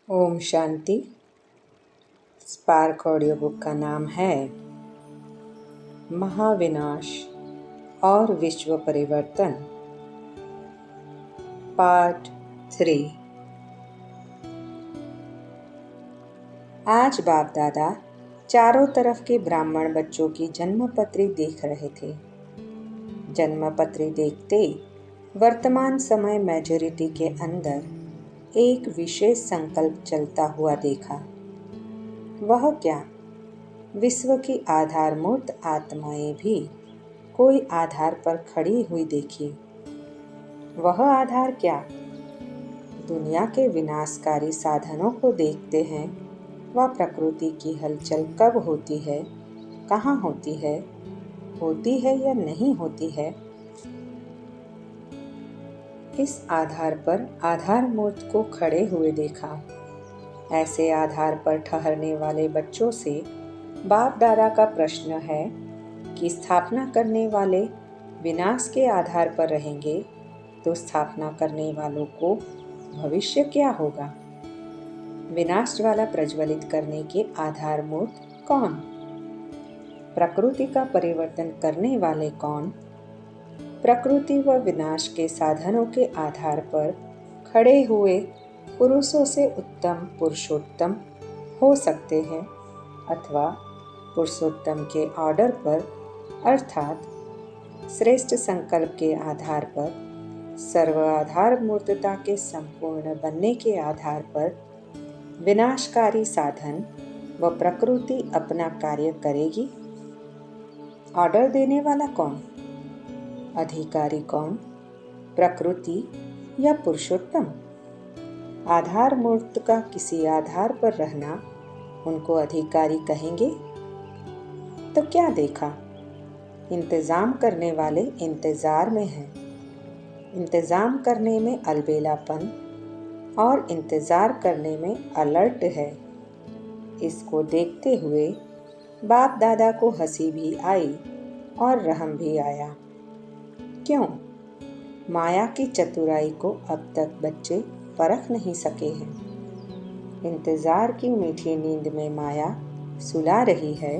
Om Shanti. Spark audio book का नाम है महाविनाश और विश्व परिवर्तन, पार्ट 3। आज बाप दादा चारों तरफ के ब्राह्मण बच्चों की जन्मपत्री देख रहे थे। जन्मपत्री देखते वर्तमान समय मेजॉरिटी के अंदर एक विशेष संकल्प चलता हुआ देखा। वह क्या? विश्व की आधारमूर्त आत्माएं भी कोई आधार पर खड़ी हुई देखी। वह आधार क्या? दुनिया के विनाशकारी साधनों को देखते हैं। वह प्रकृति की हलचल कब होती है, कहाँ होती है या नहीं होती है। इस आधार पर आधार मूर्त को खड़े हुए देखा। ऐसे आधार पर ठहरने वाले बच्चों से बाप दादा का प्रश्न है कि स्थापना करने वाले विनाश के आधार पर रहेंगे तो स्थापना करने वालों को भविष्य क्या होगा? विनाश ज्वाला प्रज्वलित करने के आधार मूर्त कौन? प्रकृति का परिवर्तन करने वाले कौन? प्रकृति व विनाश के साधनों के आधार पर खड़े हुए पुरुषों से उत्तम पुरुषोत्तम हो सकते हैं अथवा पुरुषोत्तम के ऑर्डर पर अर्थात श्रेष्ठ संकल्प के आधार पर, सर्व आधार मूर्तता के संपूर्ण बनने के आधार पर विनाशकारी साधन व प्रकृति अपना कार्य करेगी। ऑर्डर देने वाला कौन? अधिकारी कौन? प्रकृति या पुरुषोत्तम? आधार मूर्त का किसी आधार पर रहना उनको अधिकारी कहेंगे। तो क्या देखा? इंतजाम करने वाले इंतजार में हैं। इंतजाम करने में अलबेलापन और इंतजार करने में अलर्ट है। इसको देखते हुए बाप दादा को हंसी भी आई और रहम भी आया। क्यों? माया की चतुराई को अब तक बच्चे परख नहीं सके हैं। इंतजार की मीठी नींद में माया सुला रही है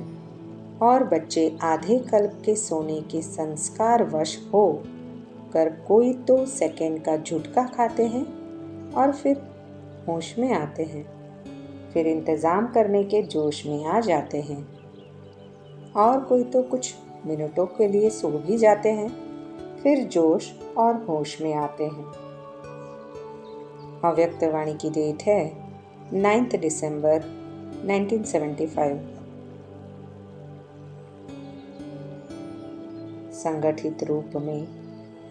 और बच्चे आधे कल्प के सोने के संस्कार वश हो कर कोई तो सेकंड का झुटका खाते हैं और फिर होश में आते हैं, फिर इंतजाम करने के जोश में आ जाते हैं और कोई तो कुछ मिनटों के लिए सो भी जाते हैं, फिर जोश और होश में आते हैं। अव्यक्त वाणी की डेट है 9 दिसंबर 1975। संगठित रूप में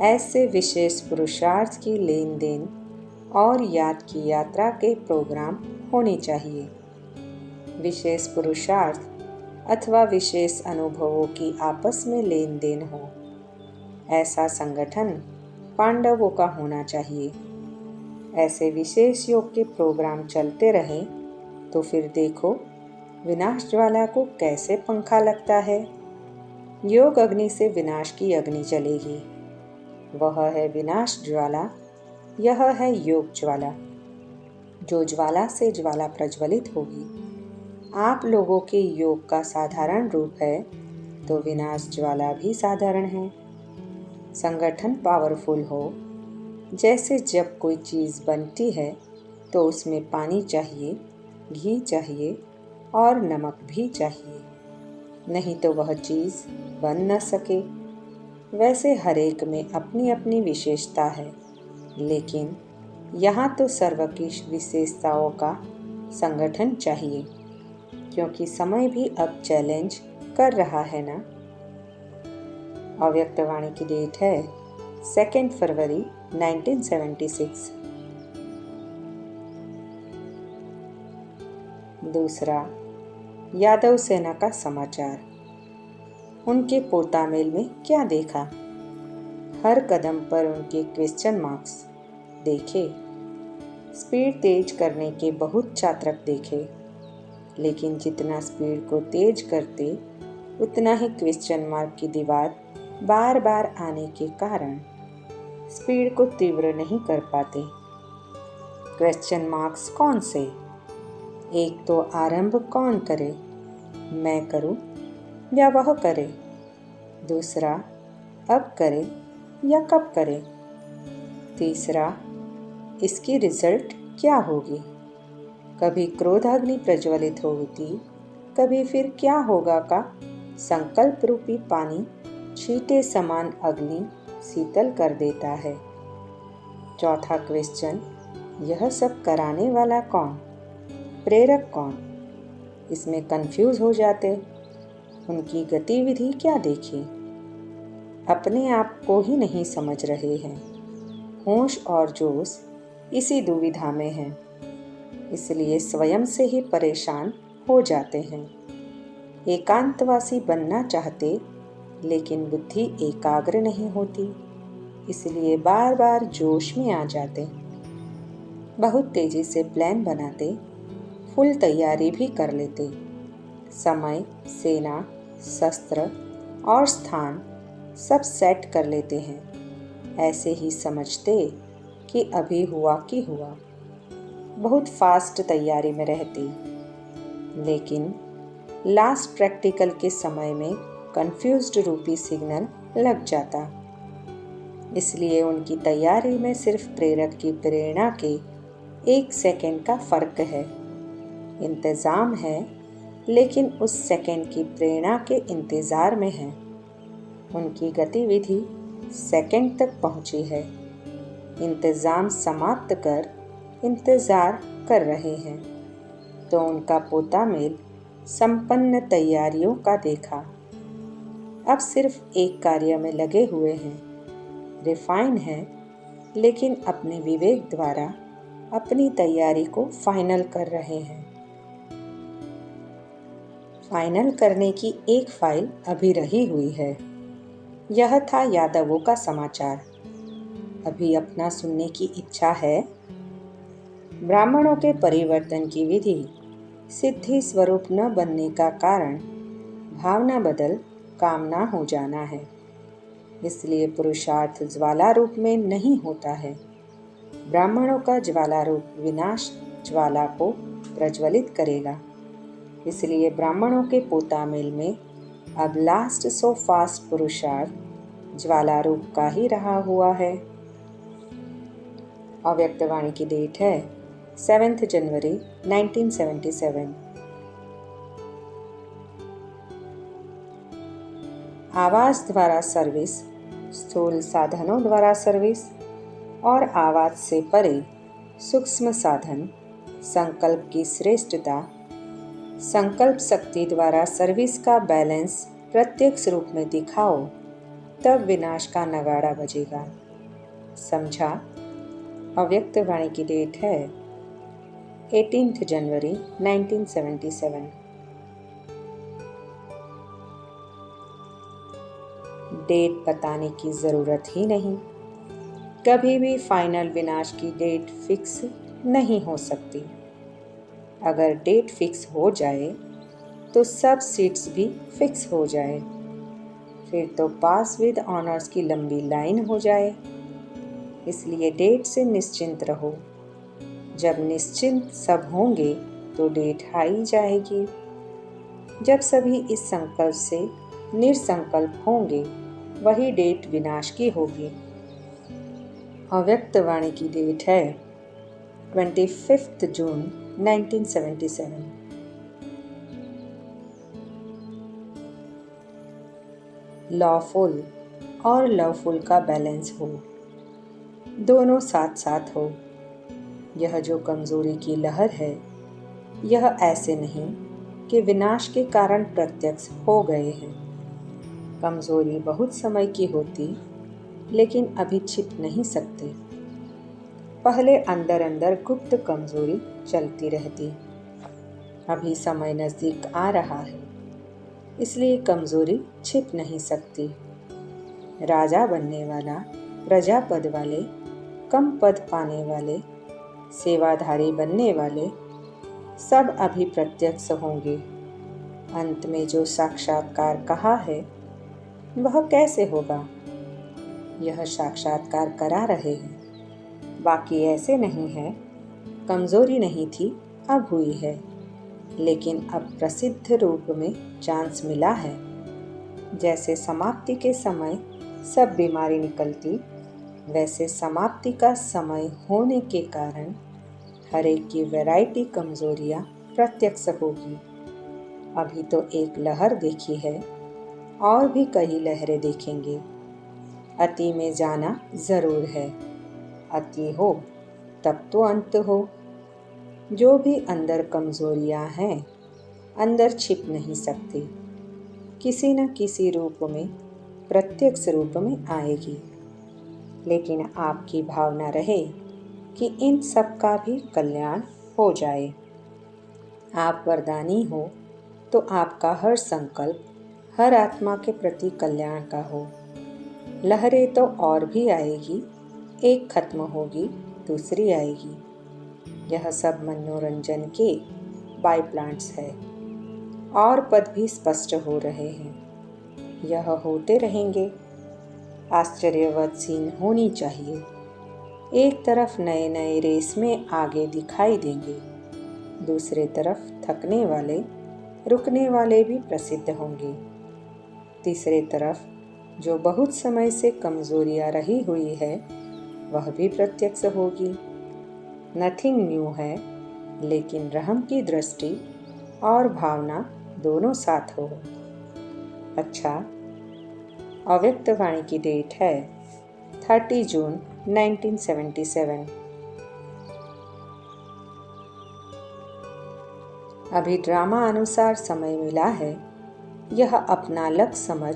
ऐसे विशेष पुरुषार्थ की लेन देन और याद की यात्रा के प्रोग्राम होने चाहिए। विशेष पुरुषार्थ अथवा विशेष अनुभवों की आपस में लेन देन हो, ऐसा संगठन पांडवों का होना चाहिए। ऐसे विशेष योग के प्रोग्राम चलते रहे तो फिर देखो विनाश ज्वाला को कैसे पंखा लगता है। योग अग्नि से विनाश की अग्नि चलेगी। वह है विनाश ज्वाला, यह है योग ज्वाला। जो ज्वाला से ज्वाला प्रज्वलित होगी। आप लोगों के योग का साधारण रूप है तो विनाश ज्वाला भी साधारण है। संगठन पावरफुल हो, जैसे जब कोई चीज़ बनती है तो उसमें पानी चाहिए, घी चाहिए और नमक भी चाहिए, नहीं तो वह चीज़ बन न सके। वैसे हर एक में अपनी अपनी विशेषता है, लेकिन यहाँ तो सर्व की विशेषताओं का संगठन चाहिए, क्योंकि समय भी अब चैलेंज कर रहा है ना। अव्यक्त वाणी की डेट है 2 फरवरी 1976। दूसरा, यादव सेना का समाचार। उनके पोतामेल में क्या देखा? हर कदम पर उनके क्वेश्चन मार्क्स देखे। स्पीड तेज करने के बहुत चात्रक देखे, लेकिन जितना स्पीड को तेज करते उतना ही क्वेश्चन मार्क की दीवार बार बार आने के कारण स्पीड को तीव्र नहीं कर पाते। क्वेश्चन मार्क्स कौन से? एक तो आरंभ कौन करे, मैं करूं या वह करे। दूसरा, अब करे या कब करे। तीसरा, इसकी रिजल्ट क्या होगी। कभी क्रोधाग्नि प्रज्वलित होगी, कभी फिर क्या होगा का संकल्प रूपी पानी छींटे समान अग्नि शीतल कर देता है। चौथा क्वेश्चन, यह सब कराने वाला कौन, प्रेरक कौन। इसमें कंफ्यूज हो जाते, उनकी गतिविधि क्या देखी। अपने आप को ही नहीं समझ रहे हैं। होश और जोश इसी दुविधा में है, इसलिए स्वयं से ही परेशान हो जाते हैं। एकांतवासी बनना चाहते, लेकिन बुद्धि एकाग्र नहीं होती, इसलिए बार बार जोश में आ जाते। बहुत तेजी से प्लान बनाते, फुल तैयारी भी कर लेते। समय, सेना, शस्त्र और स्थान सब सेट कर लेते हैं। ऐसे ही समझते कि अभी हुआ कि हुआ। बहुत फास्ट तैयारी में रहते, लेकिन लास्ट प्रैक्टिकल के समय में कंफ्यूज्ड रूपी सिग्नल लग जाता। इसलिए उनकी तैयारी में सिर्फ प्रेरक की प्रेरणा के 1 सेकंड का फर्क है। इंतज़ाम है, लेकिन उस सेकंड की प्रेरणा के इंतज़ार में है। उनकी गतिविधि सेकंड तक पहुंची है। इंतज़ाम समाप्त कर इंतज़ार कर रहे हैं, तो उनका पोता मेल संपन्न तैयारियों का देखा। अब सिर्फ एक कार्य में लगे हुए हैं। रिफाइन है, लेकिन अपने विवेक द्वारा अपनी तैयारी को फाइनल कर रहे हैं। फाइनल करने की एक फाइल अभी रही हुई है। यह था यादवों का समाचार। अभी अपना सुनने की इच्छा है। ब्राह्मणों के परिवर्तन की विधि सिद्धि स्वरूप न बनने का कारण भावना बदल कामना हो जाना है। इसलिए पुरुषार्थ ज्वाला रूप में नहीं होता है। ब्राह्मणों का ज्वाला रूप विनाश ज्वाला को प्रज्वलित करेगा। इसलिए ब्राह्मणों के पोतामेल में अब लास्ट सो फास्ट पुरुषार्थ ज्वाला रूप का ही रहा हुआ है। अव्यक्तवाणी की डेट है 7 जनवरी 1977। आवाज द्वारा सर्विस, स्थूल साधनों द्वारा सर्विस और आवाज से परे सूक्ष्म साधन, संकल्प की श्रेष्ठता, संकल्प शक्ति द्वारा सर्विस का बैलेंस प्रत्यक्ष रूप में दिखाओ, तब विनाश का नगाड़ा बजेगा। समझा? अव्यक्तवाणी की डेट है 18 जनवरी 1977। डेट बताने की ज़रूरत ही नहीं। कभी भी फाइनल विनाश की डेट फिक्स नहीं हो सकती। अगर डेट फिक्स हो जाए तो सब सीट्स भी फिक्स हो जाए, फिर तो पास विद ऑनर्स की लंबी लाइन हो जाए। इसलिए डेट से निश्चिंत रहो। जब निश्चिंत सब होंगे तो डेट आई जाएगी। जब सभी इस संकल्प से निरसंकल्प होंगे, वही डेट विनाश की होगी। अव्यक्तवाणी की डेट है 25 जून 1977। लॉफुल और लवफुल का बैलेंस हो, दोनों साथ साथ हो। यह जो कमजोरी की लहर है, यह ऐसे नहीं कि विनाश के कारण प्रत्यक्ष हो गए हैं। कमजोरी बहुत समय की होती, लेकिन अभी छिप नहीं सकते। पहले अंदर अंदर गुप्त कमजोरी चलती रहती। अभी समय नजदीक आ रहा है, इसलिए कमजोरी छिप नहीं सकती। राजा बनने वाला, प्रजा पद वाले, कम पद पाने वाले, सेवाधारी बनने वाले सब अभी प्रत्यक्ष होंगे। अंत में जो साक्षात्कार कहा है, वह कैसे होगा? यह साक्षात्कार करा रहे हैं। बाकी ऐसे नहीं है, कमजोरी नहीं थी, अब हुई है। लेकिन अब प्रसिद्ध रूप में चांस मिला है। जैसे समाप्ति के समय सब बीमारी निकलती, वैसे समाप्ति का समय होने के कारण हर एक की वैरायटी कमजोरियां प्रत्यक्ष होगी। अभी तो एक लहर देखी है, और भी कई लहरें देखेंगे। अति में जाना जरूर है, अति हो तब तो अंत हो। जो भी अंदर कमजोरियां हैं, अंदर छिप नहीं सकती, किसी न किसी रूप में, प्रत्यक्ष रूप में आएगी। लेकिन आपकी भावना रहे कि इन सब का भी कल्याण हो जाए। आप वरदानी हो तो आपका हर संकल्प हर आत्मा के प्रति कल्याण का हो। लहरें तो और भी आएगी, एक खत्म होगी दूसरी आएगी। यह सब मनोरंजन के बाय प्लांट्स है, और पद भी स्पष्ट हो रहे हैं। यह होते रहेंगे। आश्चर्यवत सीन होनी चाहिए। एक तरफ नए नए रेस में आगे दिखाई देंगे, दूसरे तरफ थकने वाले रुकने वाले भी प्रसिद्ध होंगे। तीसरे तरफ जो बहुत समय से कमजोरियां रही हुई है, वह भी प्रत्यक्ष होगी। नथिंग न्यू है, लेकिन रहम की दृष्टि और भावना दोनों साथ हो। अच्छा, अव्यक्त वाणी की डेट है 30 जून 1977। अभी ड्रामा अनुसार समय मिला है। यह अपना लक समझ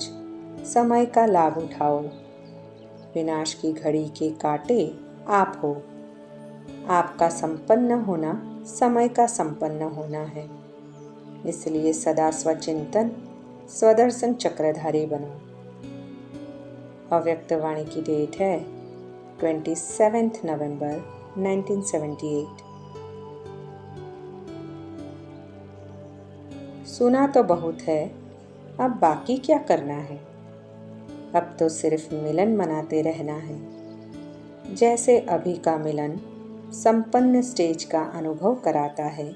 समय का लाभ उठाओ। विनाश की घड़ी के कांटे आप हो। आपका संपन्न होना समय का संपन्न होना है। इसलिए सदा स्वचिंतन स्वदर्शन चक्रधारी बनो। अव्यक्त वाणी की डेट है 27 नवंबर 1978। सुना तो बहुत है, अब बाकी क्या करना है। अब तो सिर्फ मिलन मनाते रहना है। जैसे अभी का मिलन संपन्न स्टेज का अनुभव कराता है,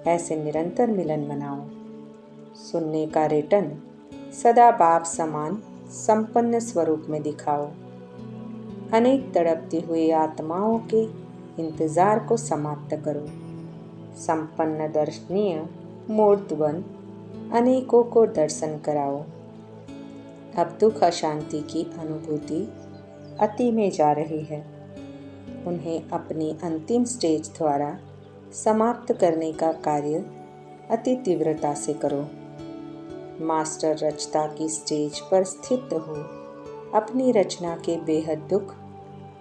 ऐसे निरंतर मिलन मनाओ। सुनने का रिटर्न सदा बाप समान संपन्न स्वरूप में दिखाओ। अनेक तड़पती हुई आत्माओं के इंतजार को समाप्त करो। संपन्न दर्शनीय मूर्त बन अनेकों को दर्शन कराओ। अब दुख अशांति की अनुभूति अति में जा रही है। उन्हें अपनी अंतिम स्टेज द्वारा समाप्त करने का कार्य अति तीव्रता से करो। मास्टर रचता की स्टेज पर स्थित हो अपनी रचना के बेहद दुख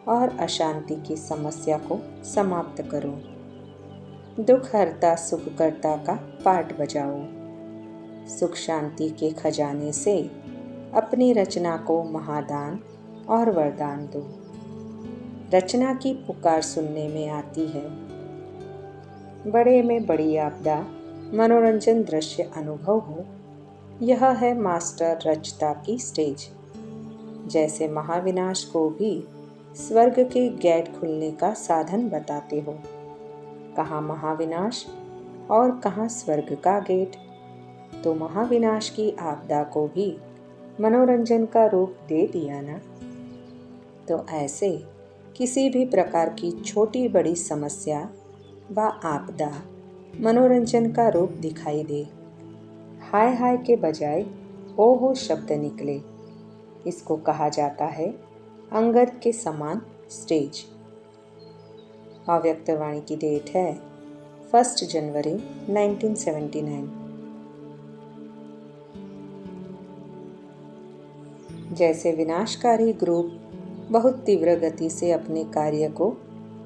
और अशांति की समस्या को समाप्त करो। दुख हरता सुख करता का पाठ बजाओ। सुख शांति के खजाने से अपनी रचना को महादान और वरदान दो। रचना की पुकार सुनने में आती है। बड़े में बड़ी आपदा मनोरंजन दृश्य अनुभव हो, यह है मास्टर रचता की स्टेज। जैसे महाविनाश को भी स्वर्ग के गेट खुलने का साधन बताते हो। कहाँ महाविनाश और कहाँ स्वर्ग का गेट। तो महाविनाश की आपदा को भी मनोरंजन का रूप दे दिया ना। तो ऐसे किसी भी प्रकार की छोटी बड़ी समस्या व आपदा मनोरंजन का रूप दिखाई दे, हाय हाय के बजाय ओ हो शब्द निकले, इसको कहा जाता है अंगद के समान स्टेज। अव्यक्त वाणी की डेट है 1 जनवरी 1979। जैसे विनाशकारी ग्रुप बहुत तीव्र गति से अपने कार्य को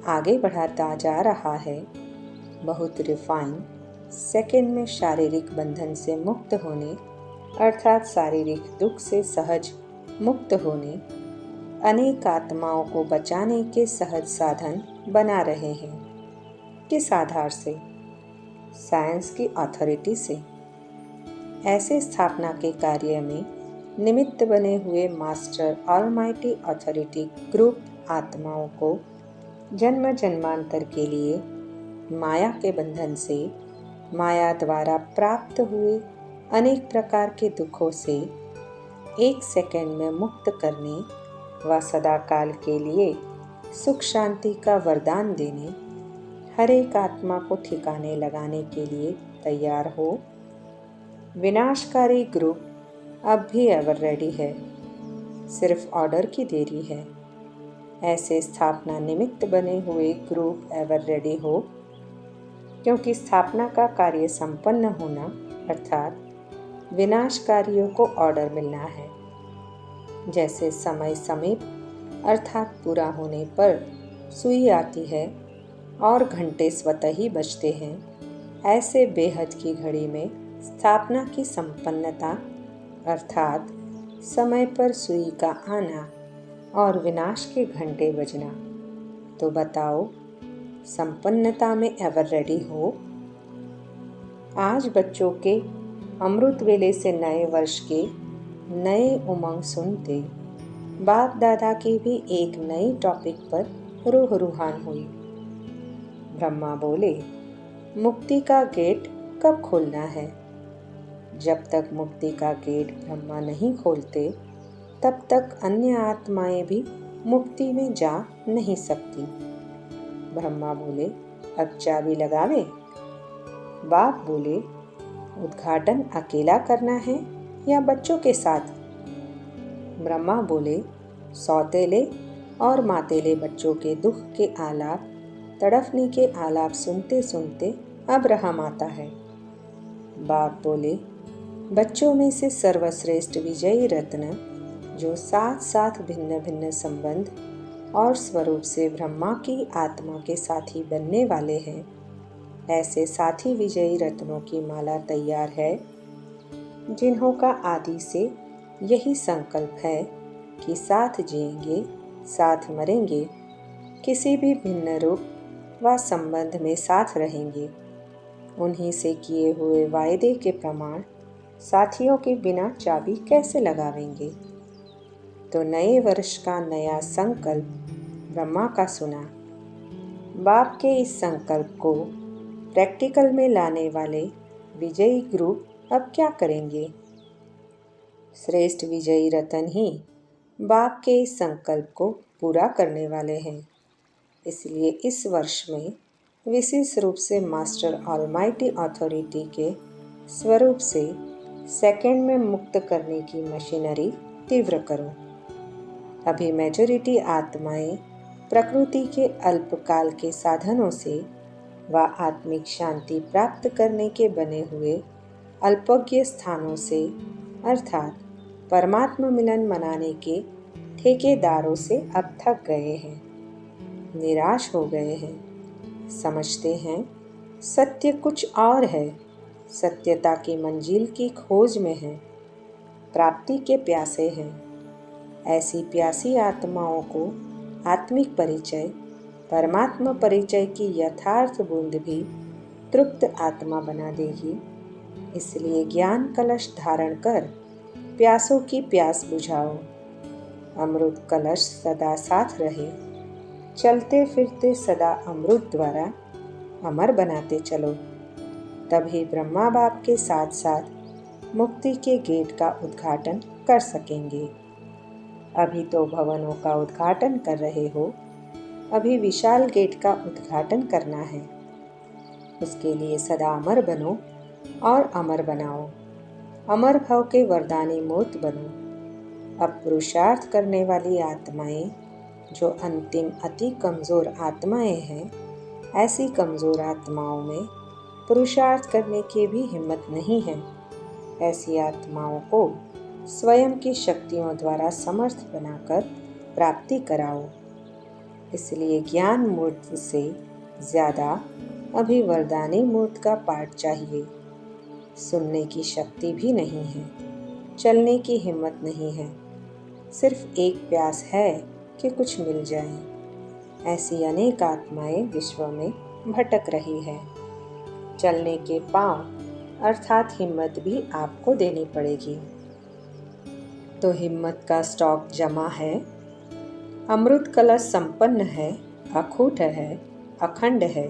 आगे बढ़ाता जा रहा है, बहुत रिफाइन सेकंड में शारीरिक बंधन से मुक्त होने अर्थात शारीरिक दुख से सहज मुक्त होने, अनेक आत्माओं को बचाने के सहज साधन बना रहे हैं। किस आधार से? साइंस की अथॉरिटी से। ऐसे स्थापना के कार्य में निमित्त बने हुए मास्टर ऑलमाइटी अथॉरिटी ग्रुप आत्माओं को जन्म जन्मांतर के लिए माया के बंधन से माया द्वारा प्राप्त हुए अनेक प्रकार के दुखों से 1 सेकंड में मुक्त करने व सदाकाल के लिए सुख शांति का वरदान देने हर एक आत्मा को ठिकाने लगाने के लिए तैयार हो। विनाशकारी ग्रुप अब भी एवर रेडी है, सिर्फ ऑर्डर की देरी है। ऐसे स्थापना निमित्त बने हुए ग्रुप एवर रेडी हो, क्योंकि स्थापना का कार्य संपन्न होना अर्थात विनाशकारियों को ऑर्डर मिलना है। जैसे समय समीप अर्थात पूरा होने पर सुई आती है और घंटे स्वतः ही बजते हैं, ऐसे बेहद की घड़ी में स्थापना की संपन्नता अर्थात समय पर सुई का आना और विनाश के घंटे बजना। तो बताओ, संपन्नता में एवर रेडी हो? आज बच्चों के अमृत वेले से नए वर्ष के नए उमंग सुनते बाप दादा की भी एक नई टॉपिक पर रूह रूहान हुई। ब्रह्मा बोले, मुक्ति का गेट कब खोलना है? जब तक मुक्ति का गेट ब्रह्मा नहीं खोलते तब तक अन्य आत्माएं भी मुक्ति में जा नहीं सकती। ब्रह्मा बोले, अब चाबी लगावे? बाप बोले, उद्घाटन अकेला करना है या बच्चों के साथ? ब्रह्मा बोले, सौतेले और मातेले बच्चों के दुख के आलाप, तड़फने के आलाप सुनते सुनते अब रहम आता है। बाप बोले, बच्चों में से सर्वश्रेष्ठ विजयी रत्न जो साथ साथ भिन्न भिन्न संबंध और स्वरूप से ब्रह्मा की आत्मा के साथी बनने वाले हैं, ऐसे साथी विजयी रत्नों की माला तैयार है, जिन्हों का आदि से यही संकल्प है कि साथ जिएंगे, साथ मरेंगे, किसी भी भिन्न रूप व संबंध में साथ रहेंगे। उन्हीं से किए हुए वायदे के प्रमाण साथियों के बिना चाबी कैसे लगावेंगे? तो नए वर्ष का नया संकल्प ब्रह्मा का सुना। बाप के इस संकल्प को प्रैक्टिकल में लाने वाले विजयी ग्रुप अब क्या करेंगे? श्रेष्ठ विजयी रतन ही बाप के इस संकल्प को पूरा करने वाले हैं। इसलिए इस वर्ष में विशेष रूप से मास्टर ऑलमाइटी अथॉरिटी के स्वरूप से सेकंड में मुक्त करने की मशीनरी तीव्र करो। अभी मेजॉरिटी आत्माएं प्रकृति के अल्पकाल के साधनों से व आत्मिक शांति प्राप्त करने के बने हुए अल्पज्ञ स्थानों से अर्थात परमात्मा मिलन मनाने के ठेकेदारों से अब थक गए हैं, निराश हो गए हैं। समझते हैं सत्य कुछ और है, सत्यता की मंजिल की खोज में है, प्राप्ति के प्यासे हैं। ऐसी प्यासी आत्माओं को आत्मिक परिचय, परमात्मा परिचय की यथार्थ बूंद भी तृप्त आत्मा बना देगी। इसलिए ज्ञान कलश धारण कर प्यासों की प्यास बुझाओ। अमृत कलश सदा साथ रहे, चलते फिरते सदा अमृत द्वारा अमर बनाते चलो। तभी ब्रह्मा बाप के साथ साथ मुक्ति के गेट का उद्घाटन कर सकेंगे। अभी तो भवनों का उद्घाटन कर रहे हो, अभी विशाल गेट का उद्घाटन करना है। उसके लिए सदा अमर बनो और अमर बनाओ। अमर भाव के वरदानी मूर्त बनो। अब पुरुषार्थ करने वाली आत्माएं जो अंतिम अति कमज़ोर आत्माएं हैं, ऐसी कमज़ोर आत्माओं में पुरुषार्थ करने की भी हिम्मत नहीं है। ऐसी आत्माओं को स्वयं की शक्तियों द्वारा समर्थ बनाकर प्राप्ति कराओ। इसलिए ज्ञान मूर्त से ज़्यादा अभी वरदानी मूर्त का पाठ चाहिए। सुनने की शक्ति भी नहीं है, चलने की हिम्मत नहीं है, सिर्फ एक प्यास है कि कुछ मिल जाए। ऐसी अनेक आत्माएं विश्व में भटक रही है। चलने के पांव अर्थात हिम्मत भी आपको देनी पड़ेगी। तो हिम्मत का स्टॉक जमा है, अमृत कलश संपन्न है, अखूट है, अखंड है।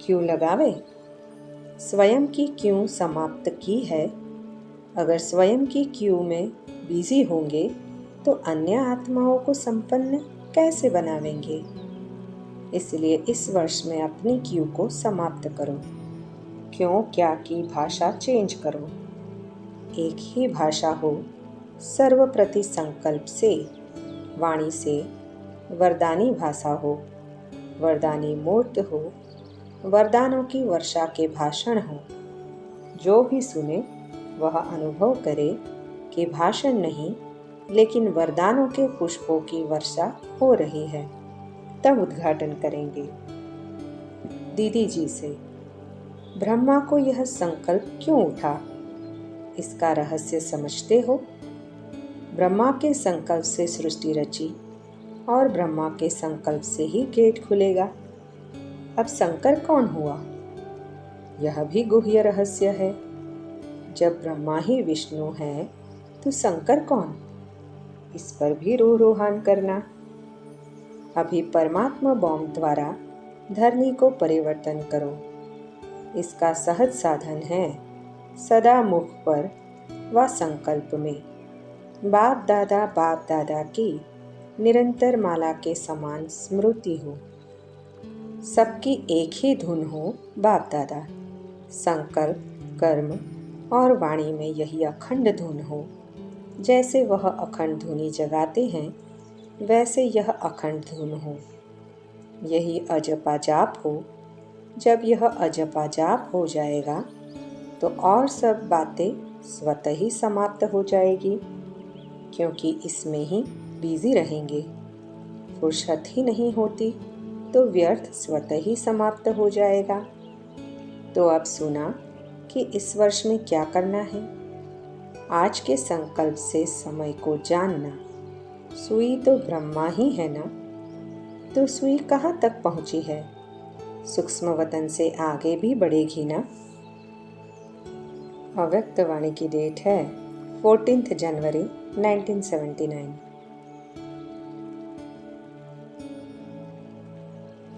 क्यों लगावे? स्वयं की क्यों समाप्त की है। अगर स्वयं की क्यू में बिजी होंगे तो अन्य आत्माओं को संपन्न कैसे बनावेंगे। इसलिए इस वर्ष में अपनी क्यू को समाप्त करो। क्यों क्या की भाषा चेंज करो। एक ही भाषा हो, सर्वप्रति संकल्प से, वाणी से, वरदानी भाषा हो, वरदानी मूर्त हो, वरदानों की वर्षा के भाषण हो। जो भी सुने वह अनुभव करे कि भाषण नहीं लेकिन वरदानों के पुष्पों की वर्षा हो रही है। तब उद्घाटन करेंगे। दीदी जी से, ब्रह्मा को यह संकल्प क्यों उठा, इसका रहस्य समझते हो। ब्रह्मा के संकल्प से सृष्टि रची और ब्रह्मा के संकल्प से ही गेट खुलेगा। अब शंकर कौन हुआ, यह भी गुह्य रहस्य है। जब ब्रह्मा ही विष्णु है तो शंकर कौन, इस पर भी रूह रूहान करना। अभी परमात्मा बॉम्ब द्वारा धरनी को परिवर्तन करो। इसका सहज साधन है सदा मुख पर व संकल्प में बाप दादा की निरंतर माला के समान स्मृति हो। सबकी एक ही धुन हो बाप दादा। संकल्प, कर्म और वाणी में यही अखंड धुन हो। जैसे वह अखंड धुनी जगाते हैं वैसे यह अखंड धुन हो। यही अजपा जाप हो। जब यह अजपा जाप हो जाएगा तो और सब बातें स्वतः ही समाप्त हो जाएगी, क्योंकि इसमें ही बिजी रहेंगे। फुर्सत ही नहीं होती तो व्यर्थ स्वतः ही समाप्त हो जाएगा। तो अब सुना कि इस वर्ष में क्या करना है। आज के संकल्प से समय को जानना। सुई तो ब्रह्मा ही है ना, तो सुई कहाँ तक पहुँची है, सूक्ष्म वतन से आगे भी बढ़ेगी ना। अव्यक्त वाणी की डेट है 14 जनवरी 1979।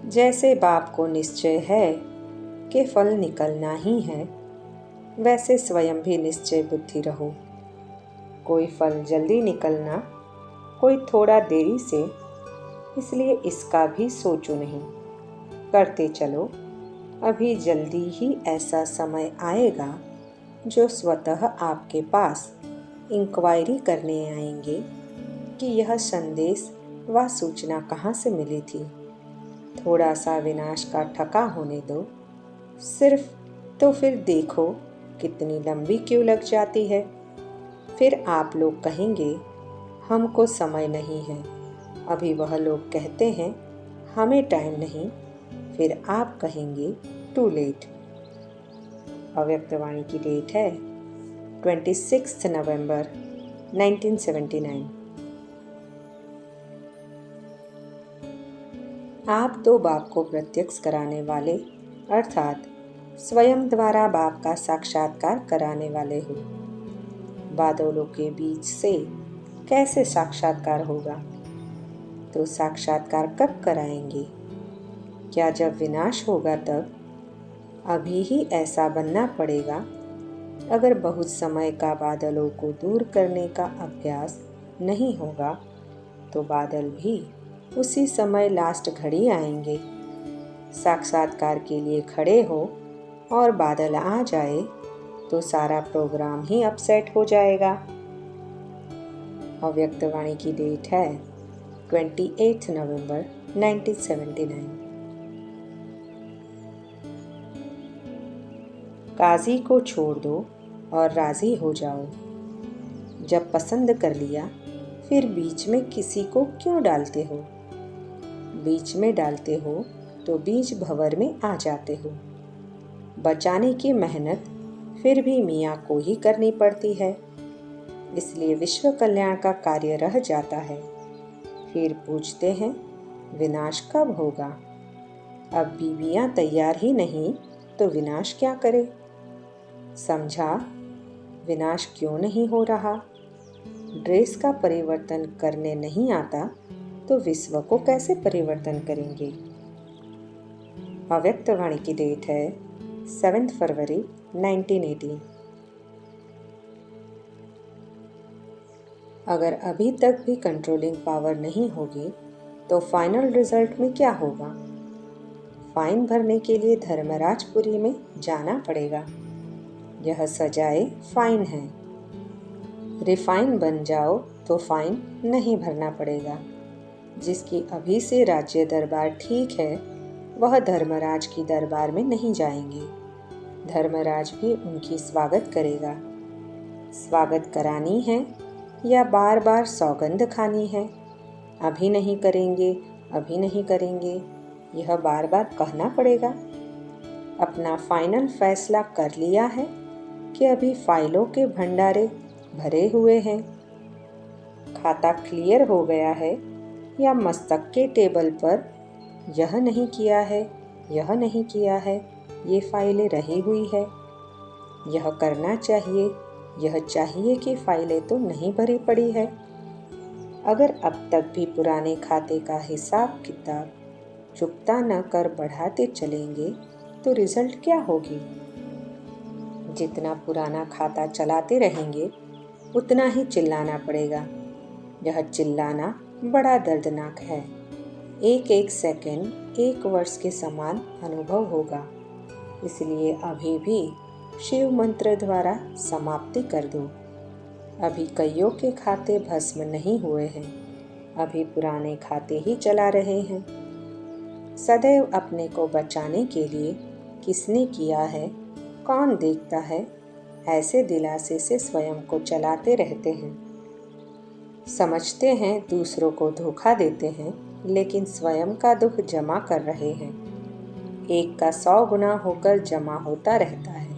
जैसे बाप को निश्चय है कि फल निकलना ही है, वैसे स्वयं भी निश्चय बुद्धि रहो। कोई फल जल्दी निकलना, कोई थोड़ा देरी से, इसलिए इसका भी सोचो नहीं, करते चलो। अभी जल्दी ही ऐसा समय आएगा जो स्वतः आपके पास इंक्वायरी करने आएंगे कि यह संदेश व सूचना कहाँ से मिली थी। थोड़ा सा विनाश का ठका होने दो सिर्फ, तो फिर देखो कितनी लंबी क्यों लग जाती है। फिर आप लोग कहेंगे हमको समय नहीं है। अभी वह लोग कहते हैं हमें टाइम नहीं, फिर आप कहेंगे टू लेट। अव्यक्त वाणी की डेट है 26 नवंबर 1979। आप तो बाप को प्रत्यक्ष कराने वाले अर्थात स्वयं द्वारा बाप का साक्षात्कार कराने वाले हो। बादलों के बीच से कैसे साक्षात्कार होगा, तो साक्षात्कार कब कराएंगे, क्या जब विनाश होगा तब। अभी ही ऐसा बनना पड़ेगा। अगर बहुत समय का बादलों को दूर करने का अभ्यास नहीं होगा तो बादल भी उसी समय लास्ट घड़ी आएंगे। साक्षात्कार के लिए खड़े हो और बादल आ जाए तो सारा प्रोग्राम ही अपसेट हो जाएगा। अव्यक्त वाणी की डेट है 28 नवंबर 1979। काजी को छोड़ दो और राजी हो जाओ। जब पसंद कर लिया फिर बीच में किसी को क्यों डालते हो। बीच में डालते हो तो बीज भंवर में आ जाते हो। बचाने की मेहनत फिर भी मियाँ को ही करनी पड़ती है, इसलिए विश्व कल्याण का कार्य रह जाता है। फिर पूछते हैं विनाश कब होगा। अब बीवियाँ तैयार ही नहीं तो विनाश क्या करे। समझा विनाश क्यों नहीं हो रहा। ड्रेस का परिवर्तन करने नहीं आता तो विश्व को कैसे परिवर्तन करेंगे। अव्यक्त वाणी की डेट है 7 फरवरी 1918। अगर अभी तक भी कंट्रोलिंग पावर नहीं होगी तो फाइनल रिजल्ट में क्या होगा? फाइन भरने के लिए धर्मराजपुरी में जाना पड़ेगा। यह सजाए फाइन है। रिफाइन बन जाओ तो फाइन नहीं भरना पड़ेगा। जिसकी अभी से राज्य दरबार ठीक है वह धर्मराज की दरबार में नहीं जाएंगे। धर्मराज भी उनकी स्वागत करेगा। स्वागत करानी है या बार बार सौगंध खानी है? अभी नहीं करेंगे, अभी नहीं करेंगे, यह बार बार कहना पड़ेगा। अपना फाइनल फैसला कर लिया है कि अभी फाइलों के भंडारे भरे हुए हैं? खाता क्लियर हो गया है या मस्तक के टेबल पर यह नहीं किया है, यह नहीं किया है, ये फाइलें रही हुई है, यह करना चाहिए, यह चाहिए कि फाइलें तो नहीं भरी पड़ी है। अगर अब तक भी पुराने खाते का हिसाब किताब चुकता न कर बढ़ाते चलेंगे तो रिजल्ट क्या होगी? जितना पुराना खाता चलाते रहेंगे उतना ही चिल्लाना पड़ेगा। यह चिल्लाना बड़ा दर्दनाक है। एक एक सेकंड एक वर्ष के समान अनुभव होगा। इसलिए अभी भी शिव मंत्र द्वारा समाप्ति कर दो। अभी कईयों के खाते भस्म नहीं हुए हैं, अभी पुराने खाते ही चला रहे हैं। सदैव अपने को बचाने के लिए किसने किया है, कौन देखता है, ऐसे दिलासे से स्वयं को चलाते रहते हैं। समझते हैं दूसरों को धोखा देते हैं, लेकिन स्वयं का दुख जमा कर रहे हैं। एक का 100 गुना होकर जमा होता रहता है।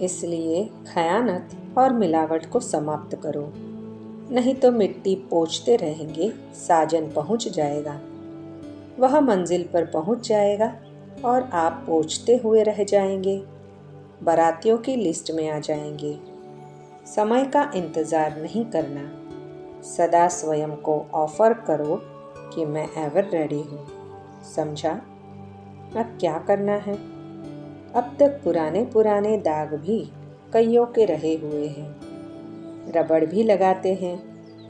इसलिए खयानत और मिलावट को समाप्त करो, नहीं तो मिट्टी पोंछते रहेंगे, साजन पहुंच जाएगा। वह मंजिल पर पहुंच जाएगा और आप पोंछते हुए रह जाएंगे, बारातियों की लिस्ट में आ जाएंगे। समय का इंतज़ार नहीं करना, सदा स्वयं को ऑफर करो कि मैं एवर रेडी हूँ। समझा? अब क्या करना है? अब तक पुराने पुराने दाग भी कईयों के रहे हुए हैं। रबड़ भी लगाते हैं,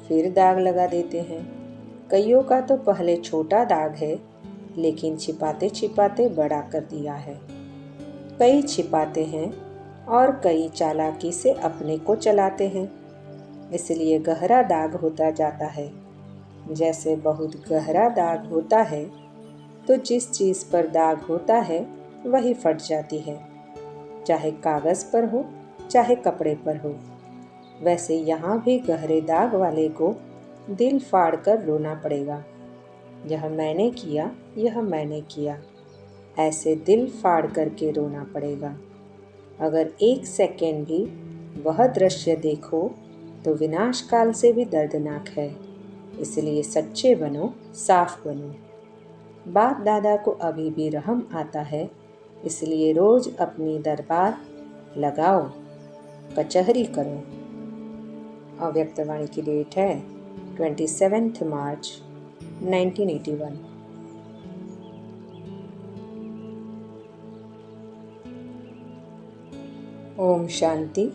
फिर दाग लगा देते हैं। कईयों का तो पहले छोटा दाग है, लेकिन छिपाते छिपाते बड़ा कर दिया है। कई छिपाते हैं और कई चालाकी से अपने को चलाते हैं, इसलिए गहरा दाग होता जाता है। जैसे बहुत गहरा दाग होता है तो जिस चीज़ पर दाग होता है वही फट जाती है, चाहे कागज़ पर हो चाहे कपड़े पर हो। वैसे यहाँ भी गहरे दाग वाले को दिल फाड़ कर रोना पड़ेगा। यह मैंने किया, यह मैंने किया, ऐसे दिल फाड़ करके रोना पड़ेगा। अगर एक सेकेंड भी वह दृश्य देखो तो विनाश काल से भी दर्दनाक है। इसलिए सच्चे बनो, साफ बनो। बाप दादा को अभी भी रहम आता है, इसलिए रोज अपनी दरबार लगाओ, कचहरी करो। अव्यक्तवाणी की डेट है 27 मार्च 1981। ओम शांति।